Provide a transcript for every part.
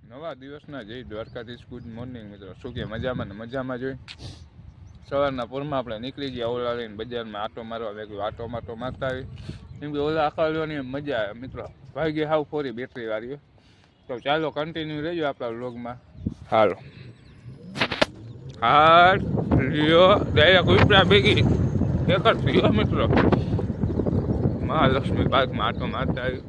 નવા દિવસના જય દ્વારકાધીશ. ગુડ મોર્નિંગ મિત્રો. શું કે મજામાં ને મજામાં જોઈ સવારના પૂરમાં આપણે નીકળી ગયા ઓલા લઈને બજારમાં આટો મારવા ભેગું આટો મારતા આવી. કેમ કે ઓલા આખવાની મજા આવે મિત્રો. ભાઈ હાવ ફોરી બેટરી વાળી. તો ચાલો કન્ટિન્યુ રહેજો આપણા વ્લોગમાં. હાલો હાલ લ્યો ડાયરેક્ટ ઉપરા ભેગી એક જ થયો મિત્રો. મહાલક્ષ્મી પાર્કમાં આટો મારતા આવી.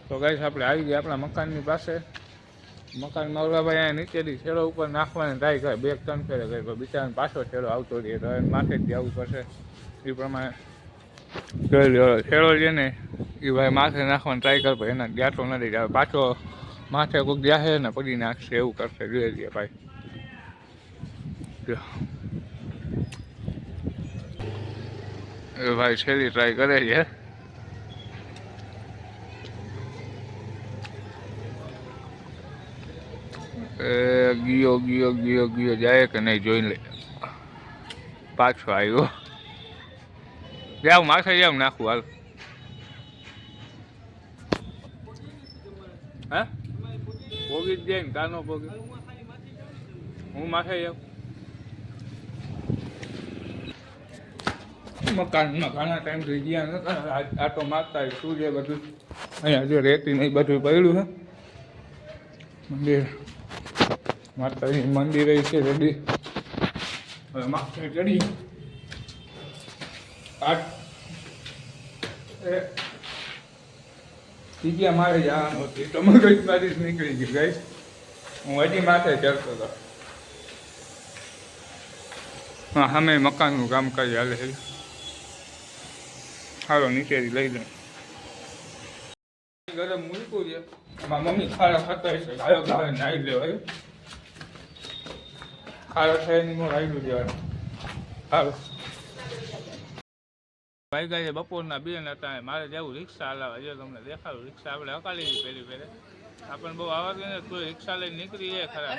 તો ગાઈસ આપણે આવી ગયા આપણા મકાનની પાસે. મકાનમાં ઓલાભાઈ અહીંયા નીચેથી છેડો ઉપર નાખવાની ટ્રાય કરે 2-3 ફેરે કરે તો બિચારાને પાછો છેડો આવતો રહે તો માથે જ આવવું પડશે. એ પ્રમાણે છેડો છે ને એ ભાઈ માથે નાખવાની ટ્રાય કરે પણ એના જ્ઞાતો નથી આવે પાછો માથે કોઈક જાહે ને પડી નાખશે એવું કરશે જોઈએ છીએ ભાઈ. એ ભાઈ છેલ્લી ટ્રાય કરે છે. ગયો જાય કે નહીં જોઈ લે. પાછો આવ્યો જાવ માથે જાવ નાખું હાલ. હા પોગી જ જાય ને કાનો પોગી હું માથે જાઉં. મકાનમાં ઘણા ટાઈમ થઈ ગયા નતા આટો મારતા શું છે બધું. અહીંયા જો રેતી નહીં બધું પડ્યું છે. મંદિર માતાજી મંદિર છે રેડી. હવે માથે ચડી જગ્યા મારે જવાનું હતી તો મગજમાંથી જ નીકળી ગયું ગાઈસ. હું હજી માથે ચડતો હતો. હા સામે મકાનનું કામકાજ હાલે છે. સારો નીચેથી લઈ દઉં. ગરમ મૂકવું છે. મારા મમ્મી ખારા ખાતા હશે ગાયો ગાવે નાહી લેવાય. ખારો થાય એની મોર આવી દેવાનું. સારું ભાઈ ગાય બપોરના 2 હતા. મારે જવું રિક્ષા હલાવે જો તમને દેખાડું. રિક્ષા આપણે હકાલી હતી પહેલી પહેલે આપણને બહુ આવવા દે ને કોઈ રિક્ષા લઈને નીકળી જાય ખરા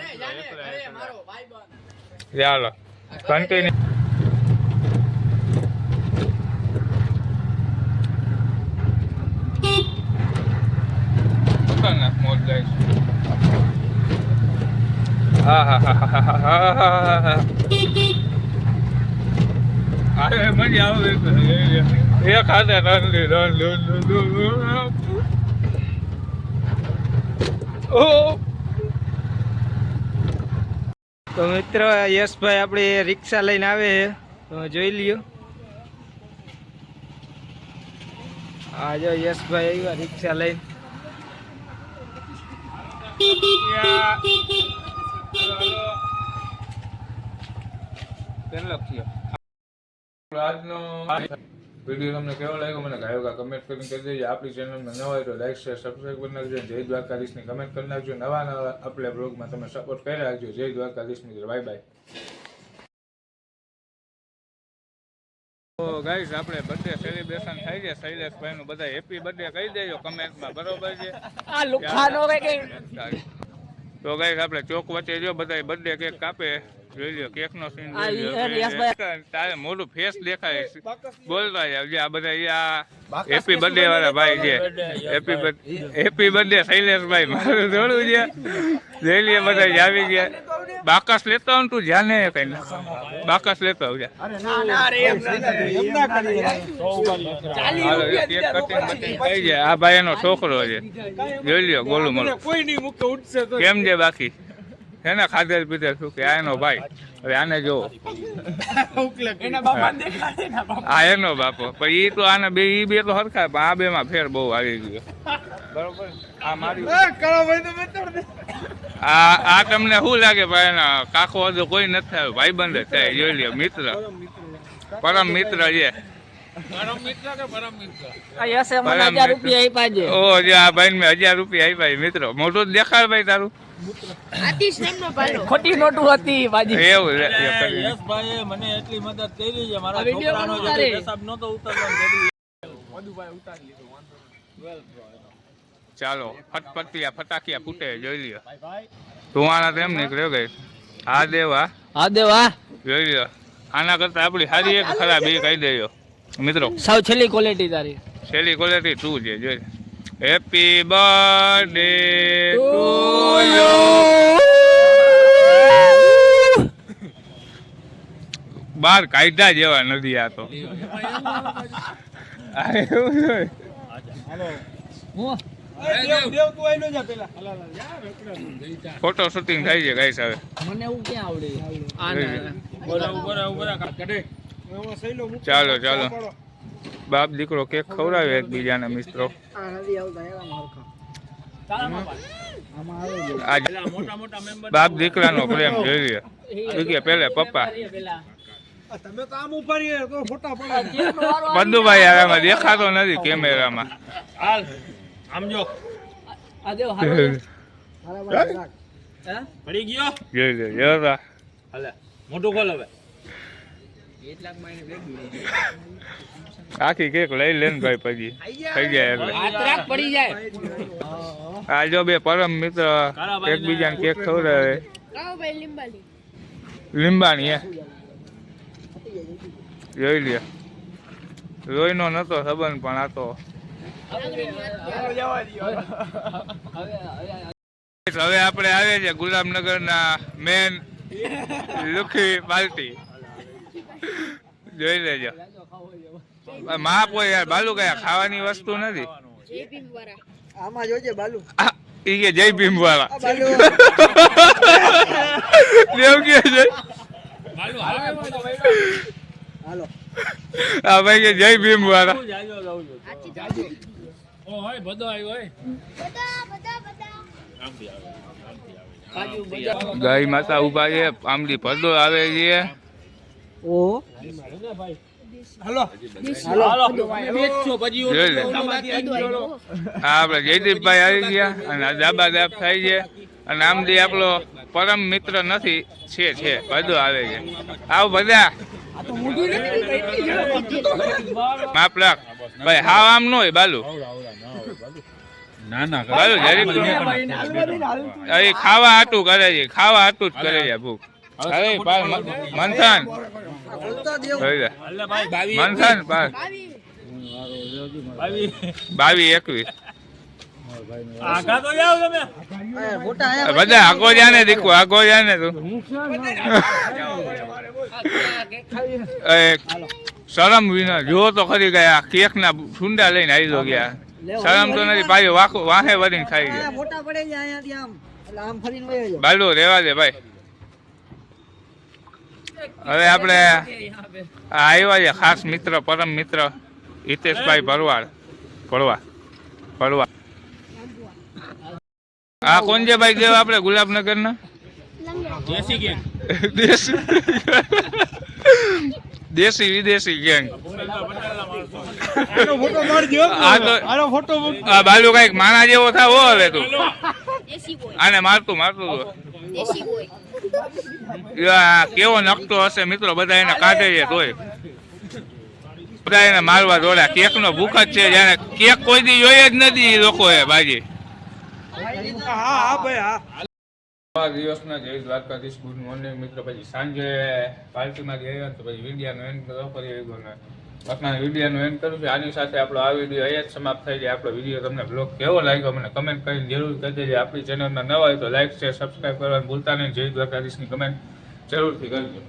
ચાલો કન્ટિન્યુ. મોજ જાય હા હા હા હા હા હા હા અરે મજા આવે એક હાથે તો મિત્ર યશભાઈ આપણે રિક્ષા લઈને આવે તો જોઈ લ્યો. આ જો યશભાઈ આવ્યા રિક્ષા લઈને. આજનો વિડીયો તમને કેવો લાગ્યો મને ગાયો કમેન્ટ કરીને કહી દેજો. આપણી ચેનલમાં નવા હોય તો લાઈક શેર સબસ્ક્રાઈબ કરી નાખજો. જય દ્વારકાધીશની કમેન્ટ કરી નાખજો. નવા આપણે બ્લોગમાં તમે સપોર્ટ કરી રાખજો. જય દ્વારકાધીશ મિત્રો. Bye bye. તો ગાઈસ આપણે બર્થડે સેલિબ્રેશન થાય છે શૈલેષભાઈ નું. બધા હેપી બર્થડે કહી દેજો કમેન્ટમાં બરોબર છે. તો ગાઈસ આપણે ચોક વચ્ચે જો બધા બર્થડે કેક કાપે જોઈ લો. કેક નો સીન તારે મોટું ફેસ દેખાય બોલતા જાવ. આ બધા હેપી બર્થડે વાળા ભાઈ છે. હેપી બર્થડે શૈલેષભાઈ મારું જોડું છે. જોઈ લે બધા આવી ગયા. બાકસ લેતો આવ તું જાને કઈ બાકસ લેતો આવ આ ભાઈ એનો છોકરો છે જોઈ લ્યો ગોલું મોલું કેમ છે બાકી એને ખાધેલ પીધેલ શું કે આ એનો ભાઈ. હવે આને જોવો આ એનો બાપો પણ ઈ તો આને બે ઈ બે તો હરખા પણ આ બે માં ફેર બહુ આવી ગયો બરોબર. આ મારી આ તમને શું લાગે ભાઈ એના કાકો હજુ કોઈ નથી થયું ભાઈબંધ જ થાય જોઈ લ્યો. મિત્ર પરમ મિત્ર છે. આ ભાઈ મેં 1000 રૂપિયા આપ્યા મિત્રો. મોટું જ દેખાડ ભાઈ તારું. ખોટી નોટું હતી એવું યશભાઈએ મને એટલી મદદ કરી છે. મારા છોકરાનો જે પેશાબ નહોતો ઉતારવાનો ચાલો ફટફટિયા ફટાકિયા ફૂટે જોઈ લ્યો. ધુવાણા તેમ નીકળ્યો ગઈ હા દેવા હા દેવા જોઈ લો આના કરતા આપણી સારી એક ખરાબ એ કહી દેજો મિત્રો સાવ છેલ્લી ક્વોલિટી તારી છેલ્લી ક્વોલિટી તું છે જોઈ હેપી બર્થડે ટુ યુ બાર કાયદા જેવા નથી આ તો આ એવું છે. ફોટો શૂટિંગ થાય છે ગાઈસ હવે મને એવું ક્યાં આવડે ચાલો ચાલો બાપ દીકરો કેક ખવડાવે એકબીજાને મિત્રો આજ બાપ દીકરાનો પ્રેમ જોઈ લે પેલે પપ્પા પદ્દુભાઈ હવે એમાં દેખાતો નથી કેમેરામાં પડી ગયો જોઈ લે જોતા હાલે મોટું ખોલ હવે આખી કેક લઈ લે ને ભાઈ પછી થઈ જાય એટલે પડી જાય આ જો બે પરમ મિત્ર એકબીજાને કેક ખવડાવે લીંબાની હે જોઈ લે રોઈનો નતો સંબંધ પણ આ તો હવે આપણે આવે છે ગુલામનગરના મેન લુખી પાર્ટી જોઈ લેજો માપ હોય યાર બાલુ કયા ખાવાની વસ્તુ નથી આમાં જોજે બાલુ ઈ કે જય ભીમ વાળા દેવ કે જય હાલો હા ભાઈ કે જય ભીમ વાળા ઓ હોય બધો આવ્યો હોય ગાય માતા ઉભા છે આમથી પડદો આવે છે ઓ હાલો હાલો જોઈ લે હા આપણે જયદીપભાઈ આવી ગયા અને દાબા દાબ થાય છે અને આમથી આપણો પરમ મિત્ર નથી છે પડદો આવે છે આવ બધા માપ રાખ ભાઈ હાવ આમ ન હોય બાલુ બાલુ જરીક અહીં ખાવા હાટું કરે છે ખાવા હાટું જ કરે છે ભૂખ અરે મંથન મંથન 22-21 બધા આગો જાને દીકુ આગો જાને તું શરમ વિના જો તો ખરી ગયા કેક ના સુંડા લઈને આવી ગયા શરમ તો નથી પાછું વાહે વળીને ખાઈ ગયા બાલુ રેવા દે ભાઈ હવે આપણે આવ્યા છે ખાસ મિત્ર પરમ મિત્ર હિતેશભાઈ ભરવાડ આ કોણ છે ભાઈ દેવ આપણે ગુલાબનગર ના દેશી વિદેશી ગેંગ બાલુ કઈક માણા જેવો થાવ હવે તું આને મારતું કેવો નકતો હશે મિત્રો બધા એને કાઢે છે તોય બધા એને મારવા દોડ્યા કેક નો ભૂખ જ છે જાણે કેક કોઈ દી જોઈ જ નથી લોકોએ બાજી દિવસના જય દ્વારકાધીશ ગુડ મોર્નિંગ મિત્રો પછી સાંજે પાર્ટીમાં ગયા તો પછી વિડીયાનો એન્ડ કરો ફરી અત્યારે વિડીયોનો એન્ડ કરું છું આની સાથે આપણો આ વિડીયો અહીંયા જ સમાપ્ત થઈ જાય આપણો વિડીયો તમને બ્લોગ કેવો લાગ્યો મને કમેન્ટ કરીને જરૂર કહી દેજો આપણી ચેનલમાં નવા હોય તો લાઈક શેર સબસ્ક્રાઈબ કરવાનું ભૂલતા નહીં જય દ્વારકાધીશની કમેન્ટ જરૂરથી કરજો